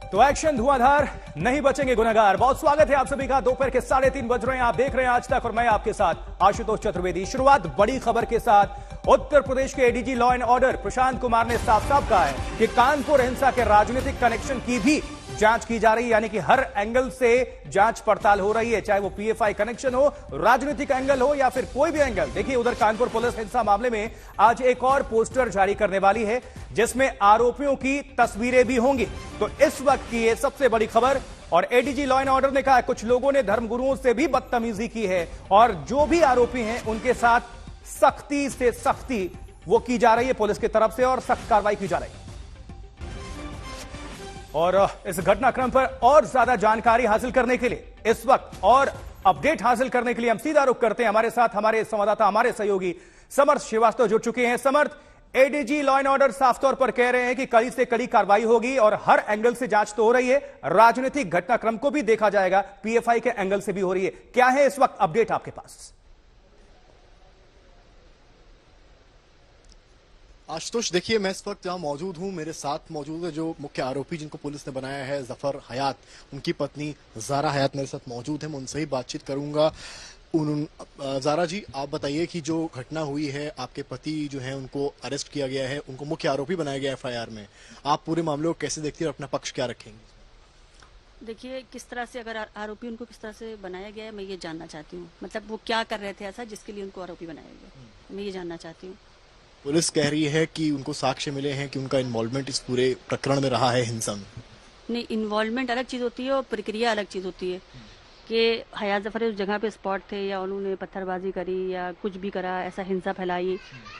तो एक्शन धुआंधार, नहीं बचेंगे गुनहगार। बहुत स्वागत है आप सभी का। दोपहर के 3:30 बज रहे हैं, आप देख रहे हैं आज तक और मैं आपके साथ आशुतोष चतुर्वेदी। शुरुआत बड़ी खबर के साथ। उत्तर प्रदेश के ADG law and order Prashant Kumar ने साफ साफ कहा है कि कानपुर हिंसा के राजनीतिक कनेक्शन की भी जांच की जा रही है, यानी कि हर एंगल से जांच पड़ताल हो रही है, चाहे वो पीएफआई कनेक्शन हो, राजनीतिक एंगल हो या फिर कोई भी एंगल। देखिए उधर कानपुर पुलिस हिंसा मामले में आज एक और पोस्टर जारी करने वाली है जिसमें आरोपियों की तस्वीरें भी होंगी। तो इस वक्त की ये सबसे बड़ी खबर। और एडीजी लॉ एंड ऑर्डर ने कहा कुछ लोगों ने धर्मगुरुओं से भी बदतमीजी की है और जो भी आरोपी हैं उनके साथ सख्ती से सख्ती वो की जा रही है पुलिस की तरफ से और सख्त कार्रवाई की जा रही है। और इस घटनाक्रम पर और ज्यादा जानकारी हासिल करने के लिए, इस वक्त और अपडेट हासिल करने के लिए हम सीधा रुख करते हैं। हमारे साथ हमारे संवाददाता, हमारे सहयोगी समर्थ श्रीवास्तव जुड़ चुके हैं। समर्थ, एडीजी लॉ एंड ऑर्डर साफ तौर पर कह रहे हैं कि कड़ी से कड़ी कार्रवाई होगी और हर एंगल से जांच तो हो रही है, राजनीतिक घटनाक्रम को भी देखा जाएगा, पीएफआई के एंगल से भी हो रही है। क्या है इस वक्त अपडेट आपके पास? आशुतोष, देखिए मैं इस वक्त जहां मौजूद हूं, मेरे साथ मौजूद है जो मुख्य आरोपी जिनको पुलिस ने बनाया है, जफर हयात, उनकी पत्नी जारा हयात मेरे साथ मौजूद है। मैं उनसे ही बातचीत करूंगा। जारा जी, आप बताइए कि जो घटना हुई है, आपके पति जो है उनको अरेस्ट किया गया है, उनको मुख्य आरोपी बनाया गया एफआईआर में, आप पूरे मामले को कैसे देखती है और अपना पक्ष क्या रखेंगे? देखिए, किस तरह से अगर आरोपी उनको किस तरह से बनाया गया है, मैं ये जानना चाहती हूँ। मतलब वो क्या कर रहे थे ऐसा जिसके लिए उनको आरोपी बनाया गया, मैं ये जानना चाहती हूँ। पुलिस कह रही है कि उनको साक्ष्य मिले हैं कि उनका इन्वॉल्वमेंट इस पूरे प्रकरण में रहा है, हिंसा में। नहीं, इन्वॉल्वमेंट अलग चीज होती है और प्रक्रिया अलग चीज होती है। कि हयात जफर उस जगह पे स्पॉट थे या उन्होंने पत्थरबाजी करी या कुछ भी करा, ऐसा हिंसा फैलाई।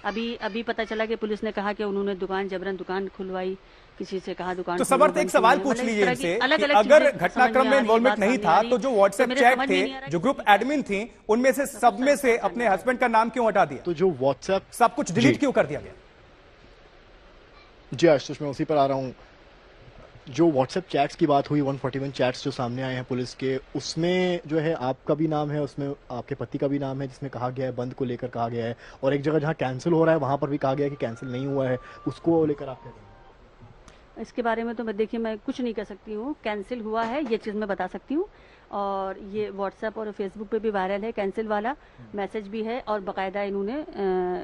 अभी पता चला कि पुलिस ने कहा कि उन्होंने जबरन दुकान खुलवाई, किसी से कहा दुकान। तो समर्थ, एक सवाल पूछ लीजिए इनसे कि अगर घटनाक्रम में इन्वॉल्वमेंट नहीं था तो जो व्हाट्सएप चैट थे, जो ग्रुप एडमिन थी, उनमें से सब में से अपने हस्बैंड का नाम क्यों हटा दिया? तो जो व्हाट्सएप सब कुछ डिलीट क्यों कर दिया गया? जी आशुतोष, मैं उसी पर आ रहा हूँ। जो व्हाट्सएप चैट्स की बात हुई, 141 चैट्स जो सामने आए हैं पुलिस के, उसमें जो है आपका भी नाम है, उसमें आपके पति का भी नाम है, जिसमें कहा गया है बंद को लेकर कहा गया है, और एक जगह जहां कैंसिल हो रहा है वहां पर भी कहा गया है कि कैंसिल नहीं हुआ है, उसको लेकर आप क्या कहेंगे? इसके बारे में तो देखिए मैं कुछ नहीं कह सकती हूँ। कैंसिल हुआ है ये चीज़ मैं बता सकती हूँ, और ये व्हाट्सएप और फेसबुक पे भी वायरल है, कैंसिल वाला मैसेज भी है और बाकायदा इन्होंने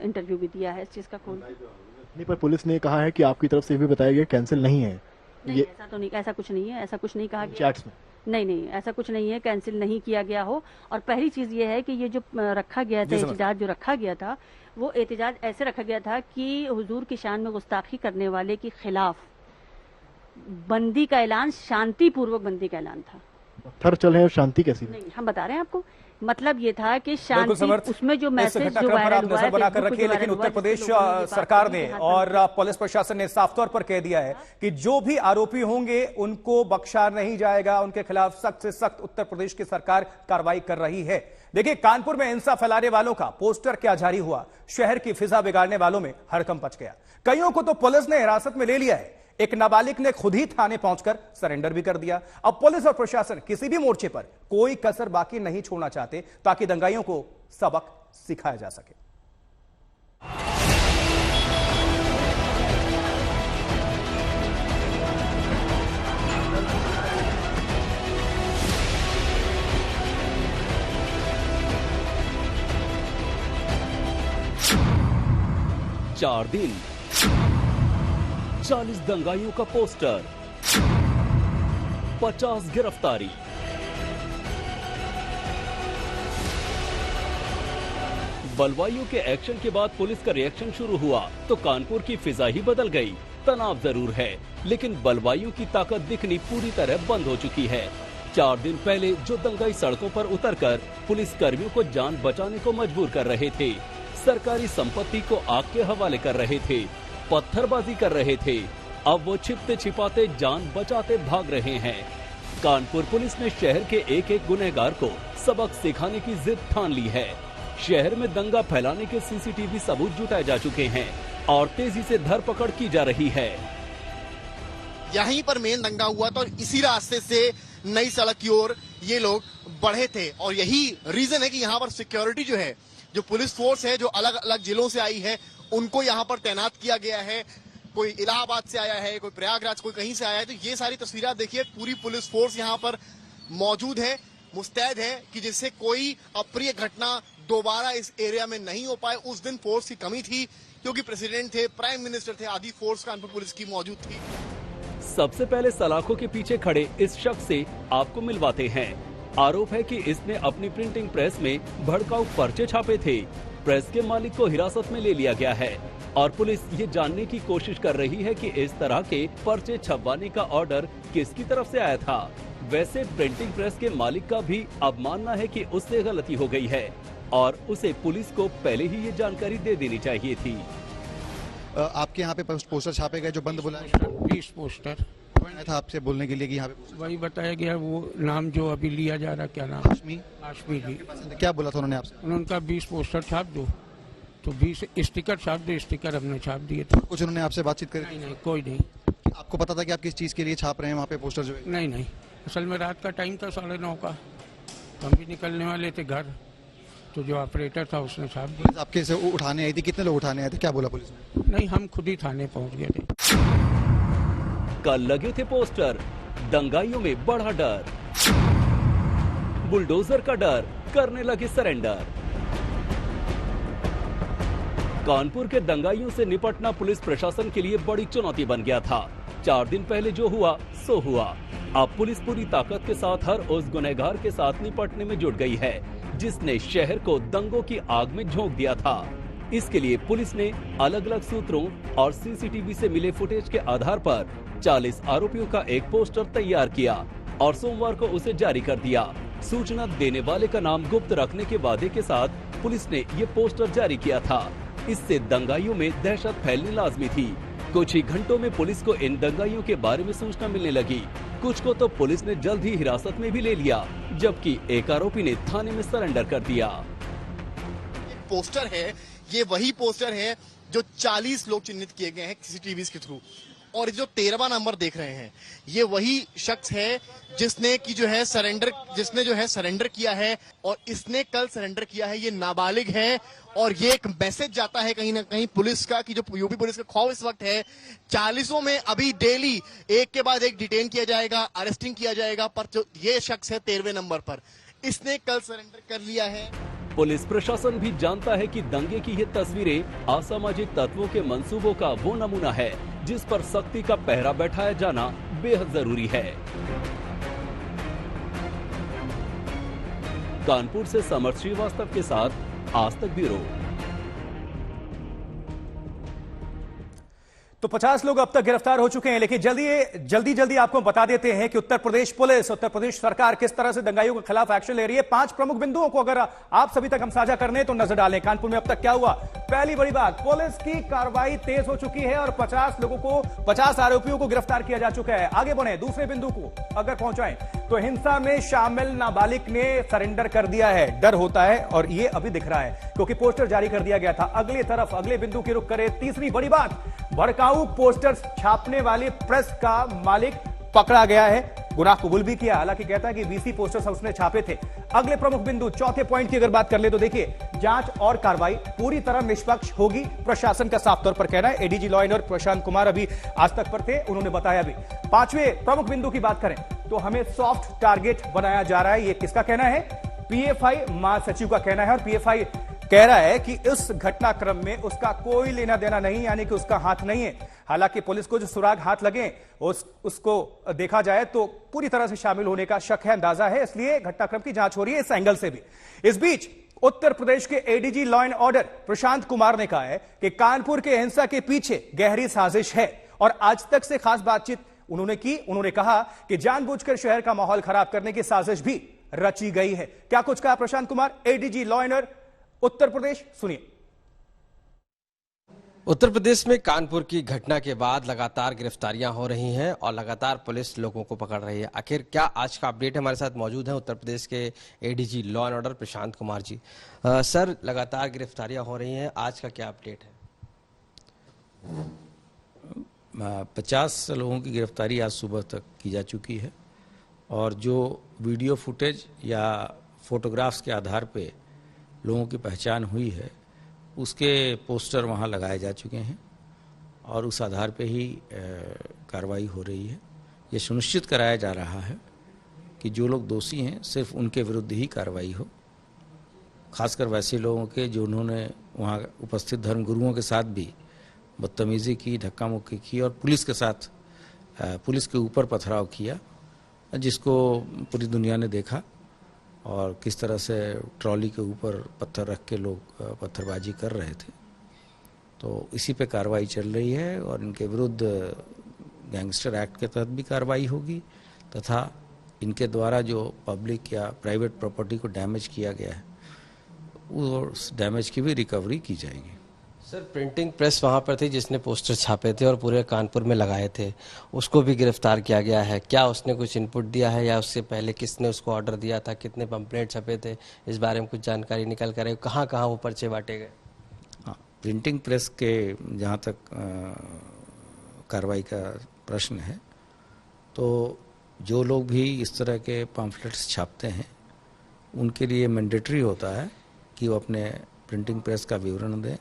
इंटरव्यू भी दिया है इस चीज़ का। नहीं, पर पुलिस ने कहा है कि आपकी तरफ से भी बताया गया कैंसिल नहीं है। नहीं, ये ऐसा तो नहीं, ऐसा कुछ नहीं है, ऐसा कुछ नहीं कहा चैट्स में। नहीं, ऐसा कुछ नहीं है, कैंसिल नहीं किया गया हो। और पहली चीज ये है कि ये जो रखा गया था, एहतजाज जो रखा गया था, वो एहतजाज ऐसे रखा गया था कि हुजूर की शान में गुस्ताखी करने वाले के खिलाफ बंदी का ऐलान, शांतिपूर्वक बंदी का ऐलान था। पत्थर चले और शांति कैसी? नहीं, हम बता रहे हैं आपको, मतलब ये था कि शांति, उसमें जो मैसेज जो वायरल हुआ है बनाकर रखिए। लेकिन उत्तर प्रदेश सरकार ने और पुलिस प्रशासन ने साफ तौर पर कह दिया है कि जो भी आरोपी होंगे उनको बख्शा नहीं जाएगा, उनके खिलाफ सख्त से सख्त उत्तर प्रदेश की सरकार कार्रवाई कर रही है। देखिए, कानपुर में हिंसा फैलाने वालों का पोस्टर क्या जारी हुआ, शहर की फिजा बिगाड़ने वालों में हड़कंप मच गया। कईयों को तो पुलिस ने हिरासत में ले लिया है, एक नाबालिग ने खुद ही थाने पहुंचकर सरेंडर भी कर दिया। अब पुलिस और प्रशासन किसी भी मोर्चे पर कोई कसर बाकी नहीं छोड़ना चाहते ताकि दंगाइयों को सबक सिखाया जा सके। चार दिन 40 दंगाइयों का पोस्टर, 50 गिरफ्तारी। बलवाइयों के एक्शन के बाद पुलिस का रिएक्शन शुरू हुआ तो कानपुर की फिजा ही बदल गई। तनाव जरूर है, लेकिन बलवाइयों की ताकत दिखनी पूरी तरह बंद हो चुकी है। 4 दिन पहले जो दंगाई सड़कों पर उतरकर पुलिस कर्मियों को जान बचाने को मजबूर कर रहे थे, सरकारी संपत्ति को आग के हवाले कर रहे थे, पत्थरबाजी कर रहे थे, अब वो छिपते छिपाते जान बचाते भाग रहे हैं। कानपुर पुलिस ने शहर के एक एक गुनहगार को सबक सिखाने की जिद ठान ली है। शहर में दंगा फैलाने के सीसीटीवी सबूत जुटाए जा चुके हैं और तेजी से धरपकड़ की जा रही है। यहीं पर मेन दंगा हुआ था और इसी रास्ते से नई सड़क की ओर ये लोग बढ़े थे, और यही रीजन है कि यहाँ पर सिक्योरिटी जो है, जो पुलिस फोर्स है, जो अलग अलग जिलों से आई है, उनको यहाँ पर तैनात किया गया है। कोई इलाहाबाद से आया है, कोई प्रयागराज, कोई कहीं से आया है। तो ये सारी तस्वीरें आप देखिए, पूरी पुलिस फोर्स यहाँ पर मौजूद है, मुस्तैद है कि जिससे कोई अप्रिय घटना दोबारा इस एरिया में नहीं हो पाए। उस दिन फोर्स की कमी थी क्योंकि प्रेसिडेंट थे, प्राइम मिनिस्टर थे, आदि फोर्स कानपुर पुलिस की मौजूद थी। सबसे पहले सलाखों के पीछे खड़े इस शख्स से आपको मिलवाते हैं। आरोप है कि इसने अपनी प्रिंटिंग प्रेस में भड़काऊ पर्चे छापे थे। प्रेस के मालिक को हिरासत में ले लिया गया है और पुलिस ये जानने की कोशिश कर रही है कि इस तरह के पर्चे छपवाने का ऑर्डर किसकी तरफ से आया था। वैसे प्रिंटिंग प्रेस के मालिक का भी अब मानना है कि उससे गलती हो गई है और उसे पुलिस को पहले ही ये जानकारी दे देनी चाहिए थी। आपके यहाँ पे पोस्टर छापे गए जो बंद बुलाए? 20 पोस्टर आया था आपसे बोलने के लिए कि यहाँ पे वही बताया गया। वो नाम जो अभी लिया जा रहा, क्या नाम? हाशमी जी। क्या बोला था उन्होंने आपसे? उन्होंने कहा 20 पोस्टर छाप दो, तो 20 स्टिकर छाप दो। स्टिकर हमने छाप दिए थे। कुछ उन्होंने आपसे बातचीत करी? नहीं, कोई नहीं। आपको पता था कि आप किस चीज के लिए छाप रहे हैं वहाँ पे पोस्टर जो है? नहीं, असल में रात का टाइम था 9:30 का, हम भी निकलने वाले थे घर, तो जो ऑपरेटर था उसने छाप दिया। आपके से उठाने आई थी? कितने लोग उठाने आए थे? क्या बोला पुलिस ने? नहीं, हम खुद ही थाने पहुंच गए थे। कल लगे थे पोस्टर, दंगाइयों में बढ़ा डर, बुलडोजर का डर, करने लगे सरेंडर। कानपुर के दंगाइयों से निपटना पुलिस प्रशासन के लिए बड़ी चुनौती बन गया था। 4 दिन पहले जो हुआ सो हुआ। अब पुलिस पूरी ताकत के साथ हर उस गुनहगार के साथ निपटने में जुट गई है जिसने शहर को दंगों की आग में झोंक दिया था। इसके लिए पुलिस ने अलग अलग सूत्रों और सीसीटीवी से मिले फुटेज के आधार पर 40 आरोपियों का एक पोस्टर तैयार किया और सोमवार को उसे जारी कर दिया। सूचना देने वाले का नाम गुप्त रखने के वादे के साथ पुलिस ने ये पोस्टर जारी किया था। इससे दंगाइयों में दहशत फैलनी लाजमी थी। कुछ ही घंटों में पुलिस को इन दंगाइयों के बारे में सूचना मिलने लगी। कुछ को तो पुलिस ने जल्द ही हिरासत में भी ले लिया, जबकि एक आरोपी ने थाने में सरेंडर कर दिया। पोस्टर है, ये वही पोस्टर है जो 40 लोग चिन्हित किए गए हैं सीसीटीवी के थ्रू, और जो 13वां नंबर देख रहे हैं ये वही शख्स है जिसने जो है सरेंडर किया है, और इसने कल सरेंडर किया है। ये नाबालिग है और ये एक मैसेज जाता है कहीं ना कहीं पुलिस का कि जो यूपी पुलिस का खौफ इस वक्त है 40 में अभी डेली एक के बाद एक डिटेन किया जाएगा, अरेस्टिंग किया जाएगा, पर जो ये शख्स है 13वें नंबर पर, इसने कल सरेंडर कर लिया है। पुलिस प्रशासन भी जानता है कि दंगे की ये तस्वीरें असामाजिक तत्वों के मंसूबों का वो नमूना है जिस पर सख्ती का पहरा बैठाया जाना बेहद जरूरी है। कानपुर से समर श्रीवास्तव के साथ आज तक ब्यूरो। तो 50 लोग अब तक गिरफ्तार हो चुके हैं, लेकिन जल्दी आपको बता देते हैं कि उत्तर प्रदेश पुलिस, उत्तर प्रदेश सरकार किस तरह से दंगाइयों के खिलाफ एक्शन ले रही है। 5 प्रमुख बिंदुओं को अगर आप सभी तक हम साझा करने तो नजर डालें। कानपुर में अब तक क्या हुआ? पहली बड़ी बात, पुलिस की कार्रवाई तेज हो चुकी है और 50 आरोपियों को गिरफ्तार किया जा चुका है। आगे बढ़े, दूसरे बिंदु को अगर पहुंचाएं तो हिंसा में शामिल नाबालिग ने सरेंडर कर दिया है। डर होता है और ये अभी दिख रहा है क्योंकि पोस्टर जारी कर दिया गया था। अगले बिंदु की रुख करें। तीसरी बड़ी बात, भड़काऊ पोस्टर्स छापने वाली प्रेस का मालिक पकड़ा गया है, गुनाह कबूल भी किया, हालांकि कहता है कि 20 पोस्टर्स उसने छापे थे। अगले प्रमुख बिंदु, चौथे पॉइंट की अगर बात कर ले तो देखिए, जांच और कार्रवाई पूरी तरह निष्पक्ष होगी, प्रशासन का साफ तौर पर कहना है। ADG law and order Prashant Kumar अभी आज तक पर थे, उन्होंने बताया भी। 5वें प्रमुख बिंदु की बात करें तो हमें सॉफ्ट टारगेट बनाया जा रहा है। यह किसका कहना है? पीएफआई महासचिव का कहना है, और पीएफआई कह रहा है कि इस घटनाक्रम में उसका कोई लेना देना नहीं, यानी कि उसका हाथ नहीं है। हालांकि पुलिस को जो सुराग हाथ लगे उसको देखा जाए तो पूरी तरह से शामिल होने का शक है, अंदाजा है, इसलिए घटनाक्रम की जांच हो रही है इस एंगल से भी। इस बीच उत्तर प्रदेश के ADG law and order Prashant Kumar ने कहा है कि कानपुर के हिंसा के पीछे गहरी साजिश है और आज तक से खास बातचीत उन्होंने कहा कि जानबूझकर शहर का माहौल खराब करने की साजिश भी रची गई है। क्या कुछ कहा Prashant Kumar, ADG law and order Uttar Pradesh, सुनिए। उत्तर प्रदेश में कानपुर की घटना के बाद लगातार गिरफ्तारियां हो रही हैं और लगातार पुलिस लोगों को पकड़ रही है। आखिर क्या आज का अपडेट? हमारे साथ मौजूद हैं उत्तर प्रदेश के ADG law and order Prashant Kumar ji. Sir, लगातार गिरफ्तारियां हो रही हैं, आज का क्या अपडेट है? 50 लोगों की गिरफ्तारी आज सुबह तक की जा चुकी है और जो वीडियो फुटेज या फोटोग्राफ्स के आधार पे लोगों की पहचान हुई है उसके पोस्टर वहाँ लगाए जा चुके हैं और उस आधार पे ही कार्रवाई हो रही है। ये सुनिश्चित कराया जा रहा है कि जो लोग दोषी हैं सिर्फ उनके विरुद्ध ही कार्रवाई हो, खासकर वैसे लोगों के जो उन्होंने वहाँ उपस्थित धर्मगुरुओं के साथ भी बदतमीजी की, धक्का मुक्की की और पुलिस के साथ पुलिस के ऊपर पथराव किया, जिसको पूरी दुनिया ने देखा और किस तरह से ट्रॉली के ऊपर पत्थर रख के लोग पत्थरबाजी कर रहे थे। तो इसी पे कार्रवाई चल रही है और इनके विरुद्ध गैंगस्टर एक्ट के तहत भी कार्रवाई होगी तथा इनके द्वारा जो पब्लिक या प्राइवेट प्रॉपर्टी को डैमेज किया गया है उस डैमेज की भी रिकवरी की जाएगी। सर, प्रिंटिंग प्रेस वहाँ पर थी जिसने पोस्टर छापे थे और पूरे कानपुर में लगाए थे, उसको भी गिरफ्तार किया गया है। क्या उसने कुछ इनपुट दिया है या उससे पहले किसने उसको ऑर्डर दिया था, कितने पंपलेट छपे थे, इस बारे में कुछ जानकारी निकल कर आई? कहाँ कहाँ वो पर्चे बांटे गए? हाँ, प्रिंटिंग प्रेस के जहाँ तक कार्रवाई का प्रश्न है, तो जो लोग भी इस तरह के पम्फलेट्स छापते हैं उनके लिए मैंडेटरी होता है कि वो अपने प्रिंटिंग प्रेस का विवरण दें।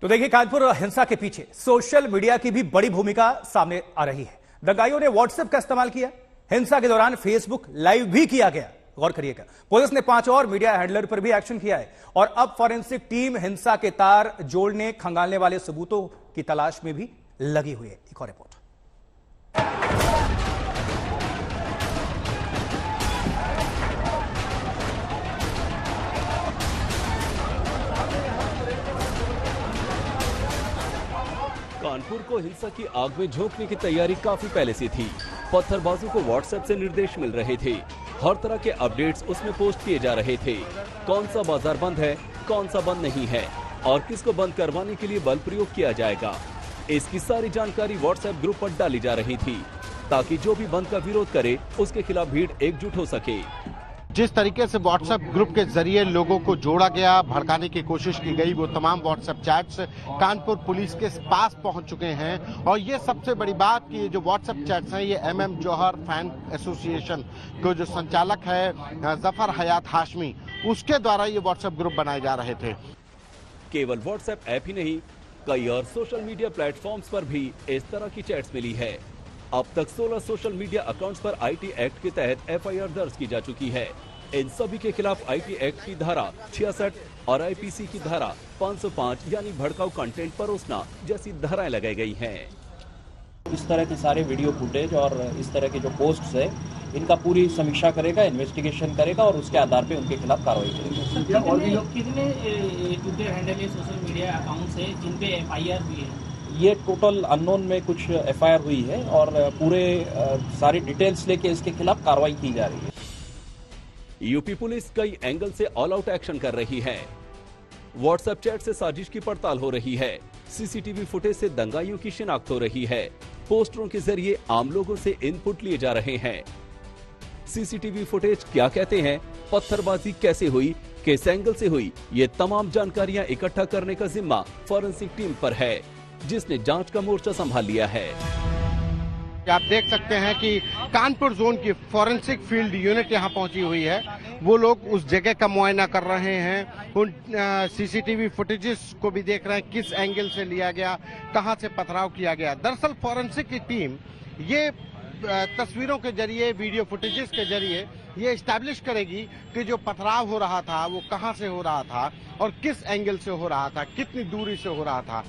तो देखिए, कानपुर हिंसा के पीछे सोशल मीडिया की भी बड़ी भूमिका सामने आ रही है। दंगाइयों ने व्हाट्सएप का इस्तेमाल किया, हिंसा के दौरान फेसबुक लाइव भी किया गया। गौर करिएगा, पुलिस ने 5 और मीडिया हैंडलर पर भी एक्शन किया है और अब फॉरेंसिक टीम हिंसा के तार जोड़ने, खंगालने वाले सबूतों की तलाश में भी लगी हुई है। एक और रिपोर्ट। कानपुर को हिंसा की आग में झोंकने की तैयारी काफी पहले से थी। पत्थरबाजों को व्हाट्सएप से निर्देश मिल रहे थे, हर तरह के अपडेट्स उसमें पोस्ट किए जा रहे थे। कौन सा बाजार बंद है, कौन सा बंद नहीं है और किसको बंद करवाने के लिए बल प्रयोग किया जाएगा, इसकी सारी जानकारी व्हाट्सएप ग्रुप पर डाली जा रही थी ताकि जो भी बंद का विरोध करे उसके खिलाफ भीड़ एकजुट हो सके। जिस तरीके से व्हाट्सएप ग्रुप के जरिए लोगों को जोड़ा गया, भड़काने की कोशिश की गई, वो तमाम व्हाट्सएप चैट्स कानपुर पुलिस के पास पहुंच चुके हैं। और ये सबसे बड़ी बात कि ये जो व्हाट्सएप चैट्स हैं ये MM जौहर फैन एसोसिएशन को जो संचालक है जफर हयात हाशमी, उसके द्वारा ये व्हाट्सएप ग्रुप बनाए जा रहे थे। केवल व्हाट्सएप ऐप ही नहीं, कई और सोशल मीडिया प्लेटफॉर्म्स पर भी इस तरह की चैट्स मिली है। अब तक 16 सोशल मीडिया अकाउंट्स पर IT एक्ट के तहत FIR दर्ज की जा चुकी है। इन सभी के खिलाफ IT एक्ट की धारा 66 और IPC की धारा 505 यानी भड़काऊ कंटेंट परोसना जैसी धाराएं लगाई गई हैं। इस तरह के सारे वीडियो फुटेज और इस तरह के जो पोस्ट्स है इनका पूरी समीक्षा करेगा, इन्वेस्टिगेशन करेगा और उसके आधार पे उनके खिलाफ कार्रवाई करेगा। और भी लोग कितने ट्विटर हैंडल या सोशल मीडिया अकाउंट्स है जिन पे FIR हुई है? ये टोटल अननोन में कुछ FIR हुई है और पूरे सारी डिटेल्स लेके इसके खिलाफ कार्रवाई की जा रही है। यूपी पुलिस कई एंगल से ऑल आउट एक्शन कर रही है। व्हाट्सएप चैट से साजिश की पड़ताल हो रही है, CCTV फुटेज से दंगाइयों की शिनाख्त हो रही है, पोस्टरों के जरिए आम लोगों से इनपुट लिए जा रहे हैं। CCTV फुटेज क्या कहते हैं, पत्थरबाजी कैसे हुई, किस एंगल से हुई, ये तमाम जानकारियां इकट्ठा करने का जिम्मा फॉरेंसिक टीम पर है, जिसने जांच का मोर्चा संभाल लिया है। आप देख सकते हैं कि कानपुर जोन की फॉरेंसिक फील्ड यूनिट यहां पहुंची हुई है। वो लोग उस जगह का मुआयना कर रहे हैं, उन CCTV फुटेजेस को भी देख रहे हैं, किस एंगल से लिया गया, कहां से पथराव किया गया। दरअसल फॉरेंसिक की टीम ये तस्वीरों के जरिए, वीडियो फुटेजेस के जरिए ये एस्टैब्लिश करेगी कि जो पथराव हो रहा था वो कहां से हो रहा था और किस एंगल से हो रहा था, कितनी दूरी से हो रहा था।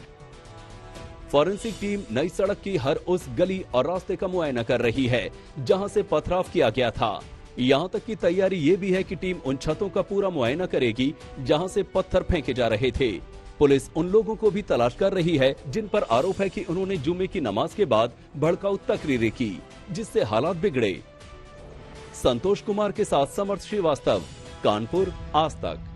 फॉरेंसिक टीम नई सड़क की हर उस गली और रास्ते का मुआयना कर रही है जहां से पथराव किया गया था। यहां तक की तैयारी ये भी है कि टीम उन छतों का पूरा मुआयना करेगी जहां से पत्थर फेंके जा रहे थे। पुलिस उन लोगों को भी तलाश कर रही है जिन पर आरोप है कि उन्होंने जुम्मे की नमाज के बाद भड़काऊ तकरीरें की, जिससे हालात बिगड़े। संतोष कुमार के साथ समर्थ श्रीवास्तव, कानपुर, आज तक।